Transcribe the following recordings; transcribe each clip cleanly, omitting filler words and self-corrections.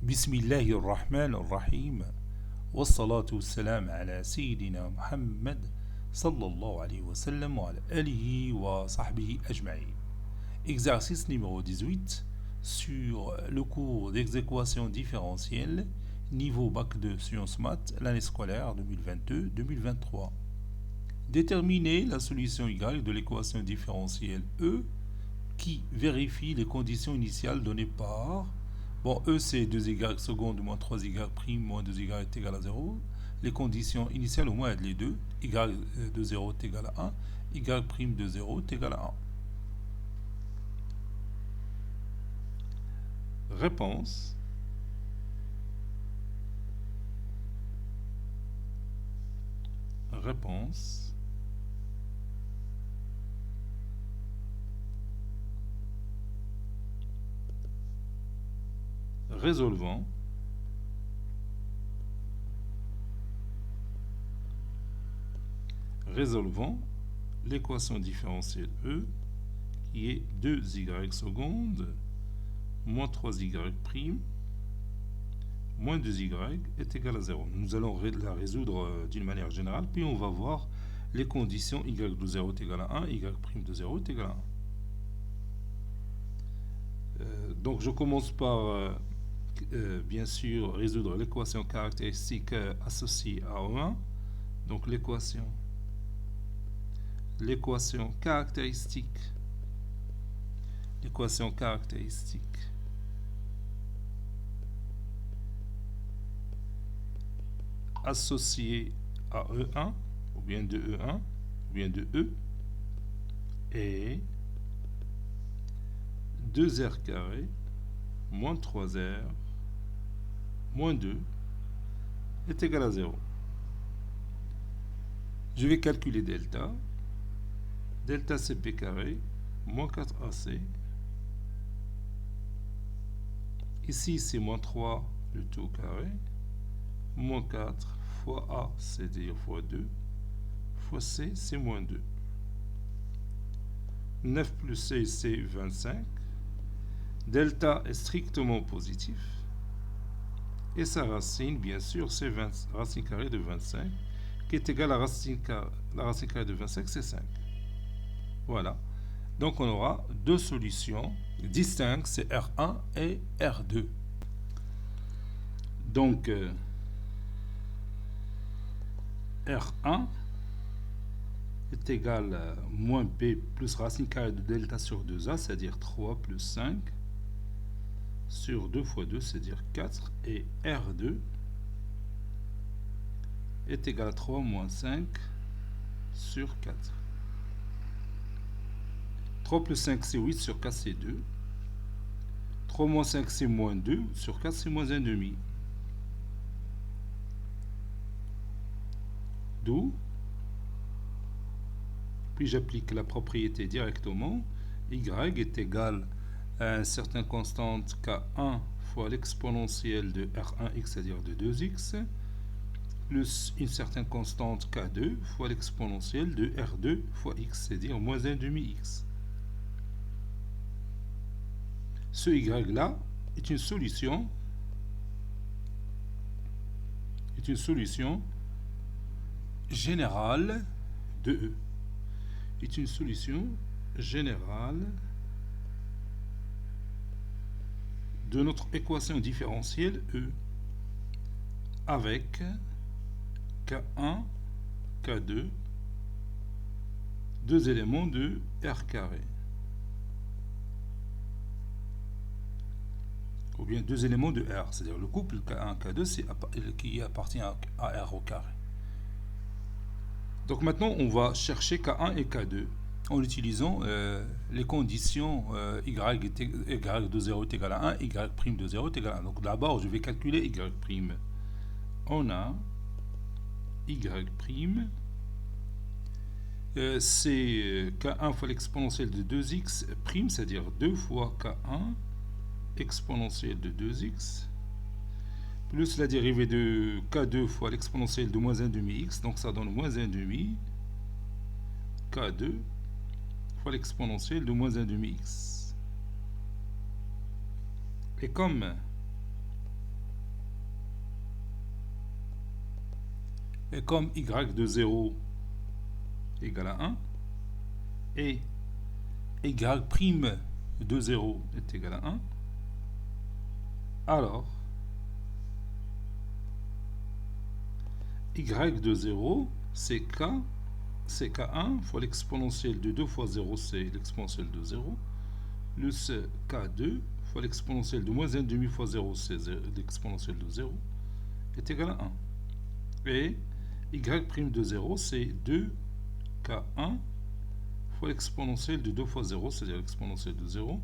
بسم الله الرحمن الرحيم والصلاة والسلام على سيدنا محمد صلى الله عليه وسلم وعلى آله وصحبه أجمعين. Exercice numéro 18 sur le cours d'exécution différentielle niveau bac de sciences maths l'année scolaire 2022-2023. Déterminer la solution y de l'équation différentielle E qui vérifie les conditions initiales données par... Bon, E c'est 2y seconde moins 3y prime moins 2y est égal à 0. Les conditions initiales au moins être les deux. Y de 0 est égal à 1. Y prime de 0 est égal à 1. Réponse. Réponse. Résolvant. Résolvant l'équation différentielle E qui est 2y seconde moins 3y prime moins 2y est égal à 0. Nous allons la résoudre d'une manière générale, puis on va voir les conditions y de 0 est égal à 1, y prime de 0 est égal à 1. Donc je commence par bien sûr résoudre l'équation caractéristique associée à E1. Donc l'équation caractéristique associée à E1 ou bien de E1 ou bien de E est 2r carré moins 3r moins 2 est égal à 0. Je vais calculer delta. Delta cp carré moins 4ac. Ici c'est moins 3 le tout carré. Moins 4 fois a, c'est-à-dire fois 2, fois c, c'est moins 2. 9 plus c, c'est 25. Delta est strictement positif. Et sa racine, bien sûr, c'est racine carrée de 25, qui est égale à la racine carrée de 25, c'est 5. Voilà. Donc on aura deux solutions distinctes, c'est R1 et R2. Donc R1 est égal à moins B plus racine carrée de delta sur 2A, c'est-à-dire 3 plus 5 sur 2 fois 2, c'est-à-dire 4. Et R2 est égal à 3 moins 5 sur 4. 3 plus 5, c'est 8 sur 4, c'est 2. 3 moins 5, c'est moins 2 sur 4, c'est moins 1,5. D'où, puis j'applique la propriété directement, y est égal à une certaine constante k1 fois l'exponentielle de r1x, c'est-à-dire de 2x, plus une certaine constante k2 fois l'exponentielle de r2 fois x, c'est-à-dire moins 1,5x. Ce y-là est une solution générale de E. Est une solution générale de notre équation différentielle E avec K1, K2, deux éléments de R carré. Ou bien deux éléments de R, c'est-à-dire le couple K1, K2 qui appartient à R au carré. Donc maintenant, on va chercher K1 et K2 en utilisant les conditions y de 0 est égal à 1, y prime de 0 est égal à 1. Donc d'abord, je vais calculer y prime. On a y prime, c'est K1 fois l'exponentielle de 2x prime, c'est-à-dire 2 fois K1 exponentielle de 2x plus la dérivée de k2 fois l'exponentielle de moins 1,5x, donc ça donne moins 1,5 k2 fois l'exponentielle de moins 1,5x. Et comme Et comme y de 0 égale à 1, et y prime de 0 est égal à 1, alors y de 0, c'est k1 fois l'exponentielle de 2 fois 0, c'est l'exponentielle de 0, plus k2 fois l'exponentielle de moins 1,5 fois 0, c'est l'exponentielle de 0, est égal à 1. Et y prime de 0, c'est 2k1 fois l'exponentielle de 2 fois 0, c'est-à-dire l'exponentielle de 0,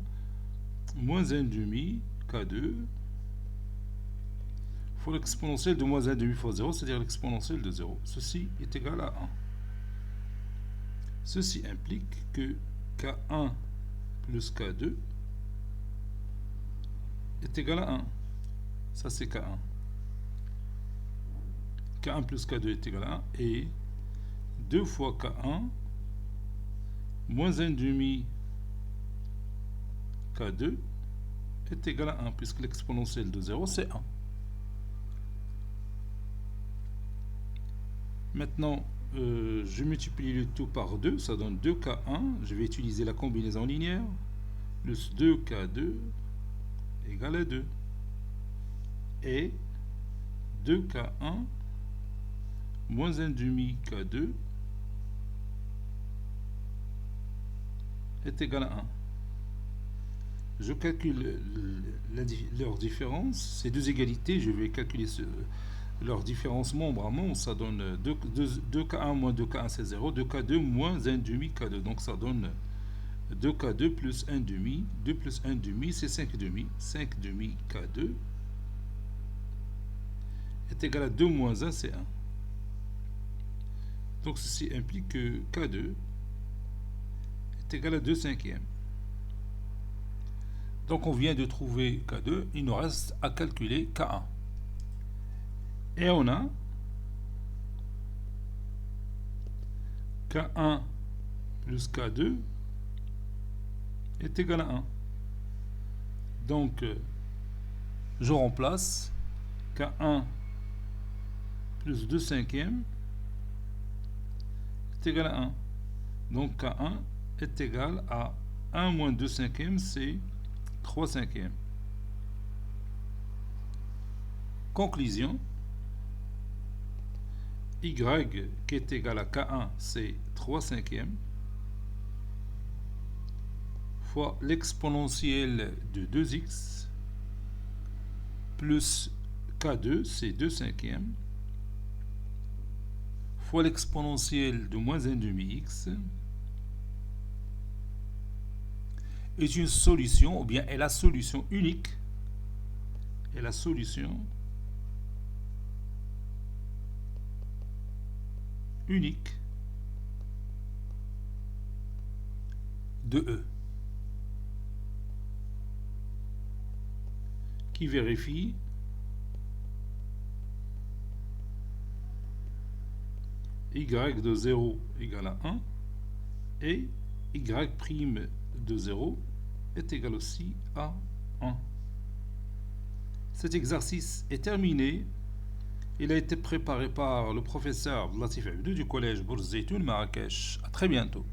moins 1,5 k2 fois l'exponentielle de moins 1,5 fois 0, c'est-à-dire l'exponentielle de 0. Ceci est égal à 1. Ceci implique que k1 plus k2 est égal à 1. Ça, c'est k1. k1 plus k2 est égal à 1. Et 2 fois k1 moins 1,5 k2 est égal à 1, puisque l'exponentielle de 0, c'est 1. Maintenant, je multiplie le tout par 2, ça donne 2k1. Je vais utiliser la combinaison linéaire. Plus 2k2 égale à 2. Et 2k1 moins 1,5 k2 est égal à 1. Je calcule leur différence. Ces deux égalités, je vais calculer leur différence membre à membre. Ça donne 2k1 moins 2k1, c'est 0. 2k2 moins 1,5 k2. Donc ça donne 2k2 plus 1,5. 2 plus 1,5, c'est 5,5. 5,5 k2 est égal à 2 moins 1, c'est 1. Donc ceci implique que k2 est égal à 2 cinquièmes. Donc on vient de trouver k2, il nous reste à calculer k1. Et on a k1 plus k2 est égal à 1. Donc je remplace k1 plus 2 cinquièmes est égal à 1. Donc k1 est égal à 1 moins 2 cinquièmes, c'est 3 cinquièmes. Conclusion. Y qui est égal à K1, c'est 3 cinquièmes, fois l'exponentielle de 2x, plus K2, c'est 2 cinquièmes, fois l'exponentielle de moins 1,5x, est une solution, ou bien est la solution unique, est la solution unique de E, qui vérifie y de 0 égale à 1 et y prime de 0 est égal aussi à 1. Cet exercice est terminé. Il a été préparé par le professeur Latif Abdou du collège Bourz Zeytoun Marrakech. À très bientôt.